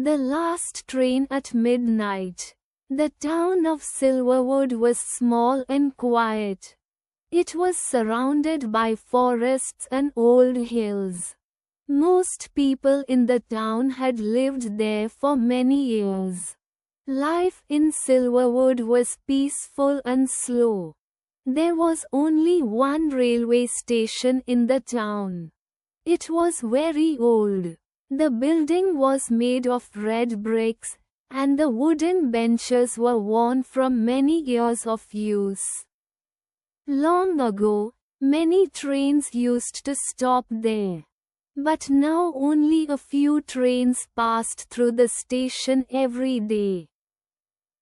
The last train at midnight. The town of Silverwood was small and quiet. It was surrounded by forests and old hills. Most people in the town had lived there for many years. Life in Silverwood was peaceful and slow. There was only one railway station in the town. It was very old. The building was made of red bricks, and the wooden benches were worn from many years of use. Long ago, many trains used to stop there. But now only a few trains passed through the station every day.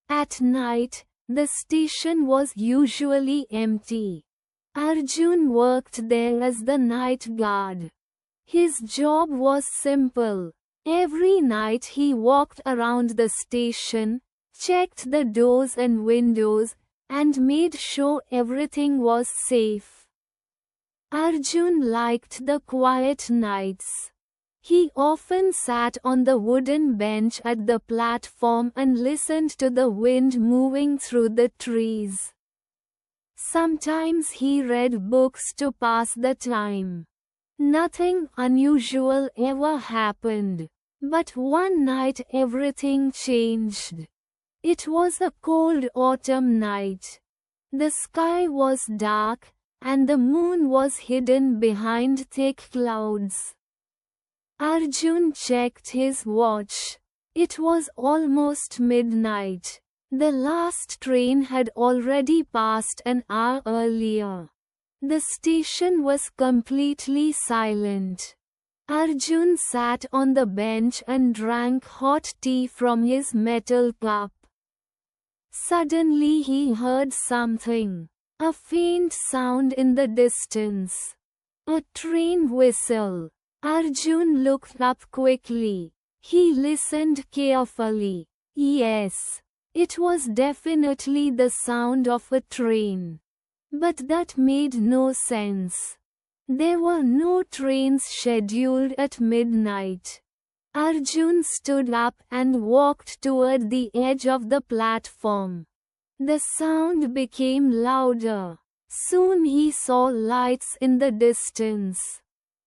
At night, the station was usually empty. Arjun worked there as the night guard. His job was simple. Every night he walked around the station, checked the doors and windows, and made sure everything was safe. Arjun liked the quiet nights. He often sat on the wooden bench at the platform and listened to the wind moving through the trees. Sometimes he read books to pass the time. Nothing unusual ever happened. But one night everything changed. It was a cold autumn night. The sky was dark, and the moon was hidden behind thick clouds. Arjun checked his watch. It was almost midnight. The last train had already passed an hour earlier. The station was completely silent. Arjun sat on the bench and drank hot tea from his metal cup. Suddenly he heard something. A faint sound in the distance. A train whistle. Arjun looked up quickly. He listened carefully. Yes, it was definitely the sound of a train. But that made no sense. There were no trains scheduled at midnight. Arjun stood up and walked toward the edge of the platform. The sound became louder. Soon he saw lights in the distance.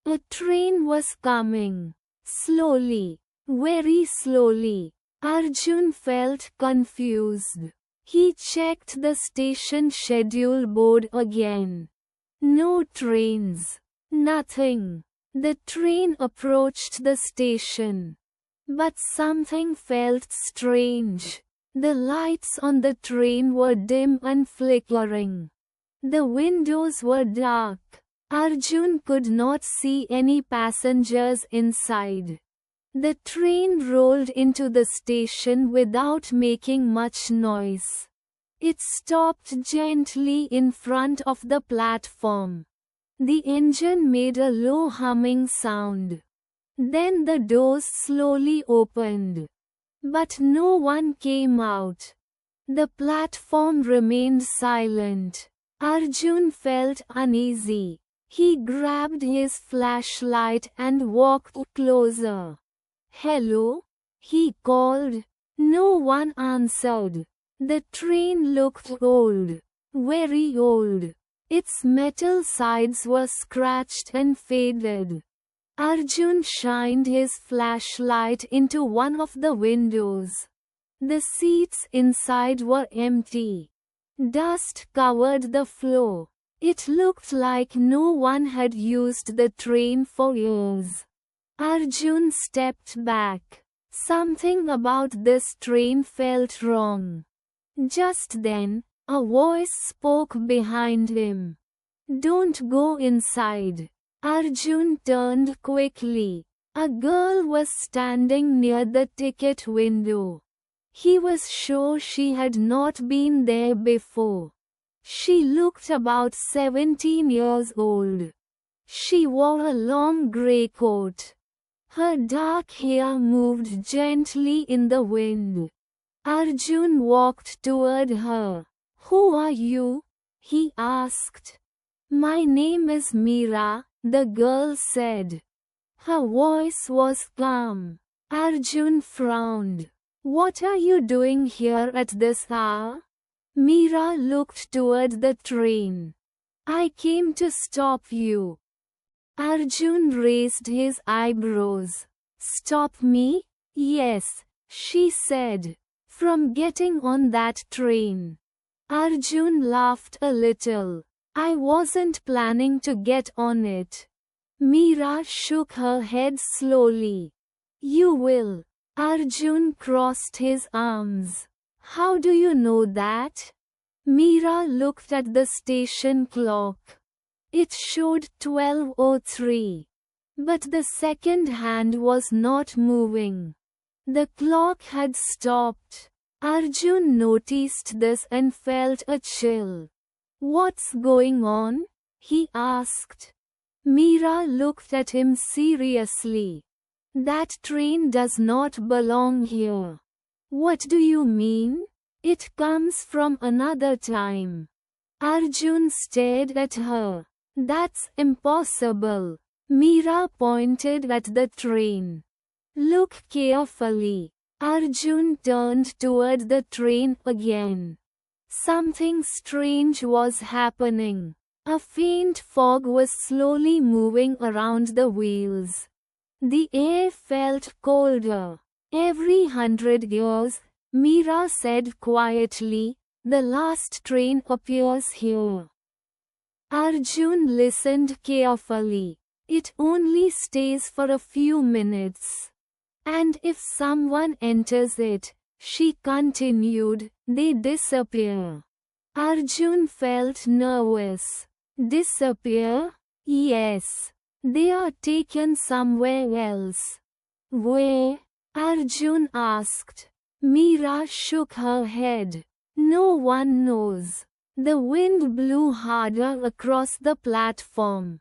A train was coming. Slowly, very slowly. Arjun felt confused. He checked the station schedule board again. No trains. Nothing. The train approached the station. But something felt strange. The lights on the train were dim and flickering. The windows were dark. Arjun could not see any passengers inside. The train rolled into the station without making much noise. It stopped gently in front of the platform. The engine made a low humming sound. Then the doors slowly opened. But no one came out. The platform remained silent. Arjun felt uneasy. He grabbed his flashlight and walked closer. "Hello?" he called. No one answered. The train looked old. Very old. Its metal sides were scratched and faded. Arjun shined his flashlight into one of the windows. The seats inside were empty. Dust covered the floor. It looked like no one had used the train for years. Arjun stepped back. Something about this train felt wrong. Just then, a voice spoke behind him. "Don't go inside." Arjun turned quickly. A girl was standing near the ticket window. He was sure she had not been there before. She looked about 17 years old. She wore a long grey coat. Her dark hair moved gently in the wind. Arjun walked toward her. "Who are you?" he asked. "My name is Meera," the girl said. Her voice was calm. Arjun frowned. What are you doing here at this hour? Meera looked toward the train. I came to stop you. Arjun raised his eyebrows. Stop me? Yes, she said. From getting on that train. Arjun laughed a little. I wasn't planning to get on it. Meera shook her head slowly. You will. Arjun crossed his arms. How do you know that? Meera looked at the station clock. It showed 12:03. But the second hand was not moving. The clock had stopped. Arjun noticed this and felt a chill. What's going on? He asked. Meera looked at him seriously. That train does not belong here. What do you mean? It comes from another time. Arjun stared at her. That's impossible. Meera pointed at the train. Look carefully. Arjun turned toward the train again. Something strange was happening. A faint fog was slowly moving around the wheels. The air felt colder. Every 100 years, Meera said quietly, the last train appears here. Arjun listened carefully. It only stays for a few minutes. And if someone enters it, she continued, they disappear. Arjun felt nervous. Disappear? Yes. They are taken somewhere else. Where? Arjun asked. Meera shook her head. No one knows. The wind blew harder across the platform.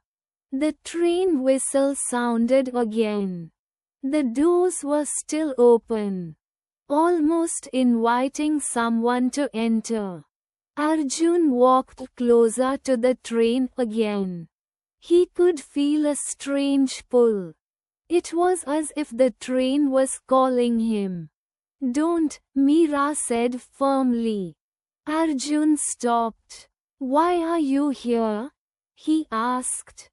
The train whistle sounded again. The doors were still open, almost inviting someone to enter. Arjun walked closer to the train again. He could feel a strange pull. It was as if the train was calling him. Don't, Meera said firmly. Arjun stopped. Why are you here? He asked.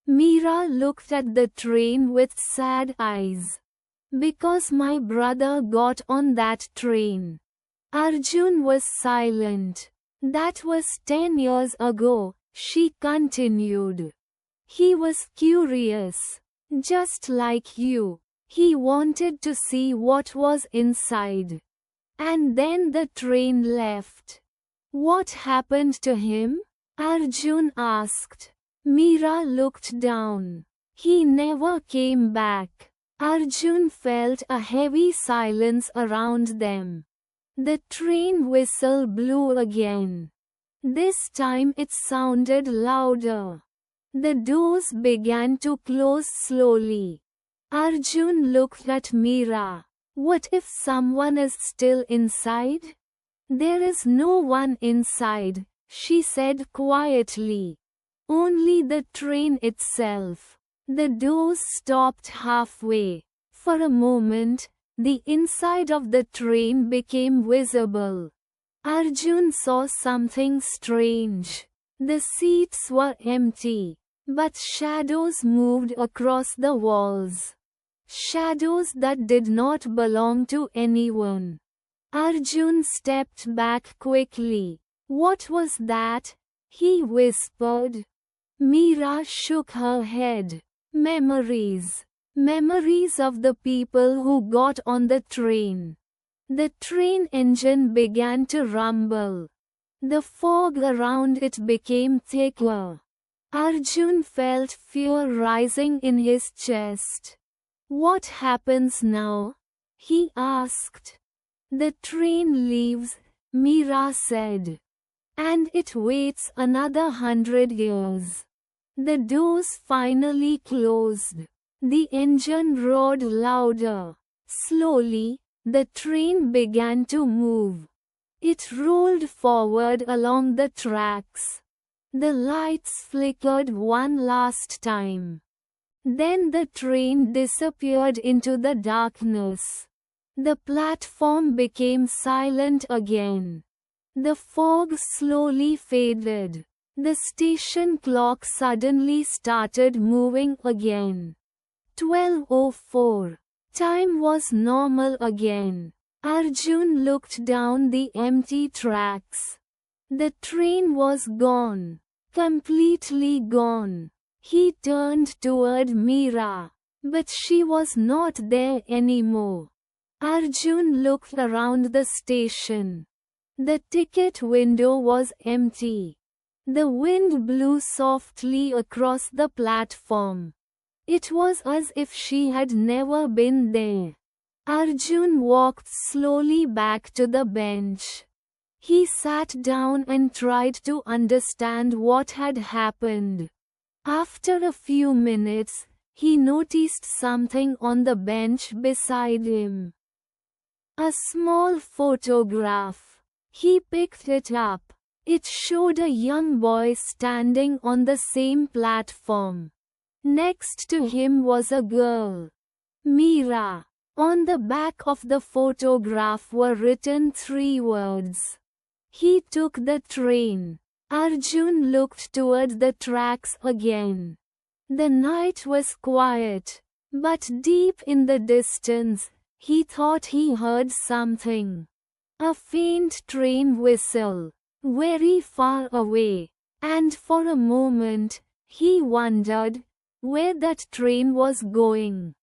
Meera looked at the train with sad eyes. Because my brother got on that train. Arjun was silent. That was 10 years ago, she continued. He was curious. Just like you. He wanted to see what was inside. And then the train left. What happened to him? Arjun asked. Meera looked down. He never came back. Arjun felt a heavy silence around them. The train whistle blew again. This time it sounded louder. The doors began to close slowly. Arjun looked at Meera. What if someone is still inside? There is no one inside, she said quietly. Only the train itself. The doors stopped halfway. For a moment, the inside of the train became visible. Arjun saw something strange. The seats were empty, but shadows moved across the walls. Shadows that did not belong to anyone. Arjun stepped back quickly. What was that? He whispered. Meera shook her head. Memories. Memories of the people who got on the train. The train engine began to rumble. The fog around it became thicker. Arjun felt fear rising in his chest. What happens now? He asked. The train leaves, Meera said. And it waits another 100 years. The doors finally closed. The engine roared louder. Slowly, the train began to move. It rolled forward along the tracks. The lights flickered one last time. Then the train disappeared into the darkness. The platform became silent again. The fog slowly faded. The station clock suddenly started moving again. 12:04. Time was normal again. Arjun looked down the empty tracks. The train was gone. Completely gone. He turned toward Meera. But she was not there anymore. Arjun looked around the station. The ticket window was empty. The wind blew softly across the platform. It was as if she had never been there. Arjun walked slowly back to the bench. He sat down and tried to understand what had happened. After a few minutes, he noticed something on the bench beside him. A small photograph. He picked it up. It showed a young boy standing on the same platform. Next to him was a girl. Meera. On the back of the photograph were written 3 words. He took the train. Arjun looked toward the tracks again. The night was quiet, but deep in the distance, he thought he heard something. A faint train whistle, very far away, and for a moment, he wondered where that train was going.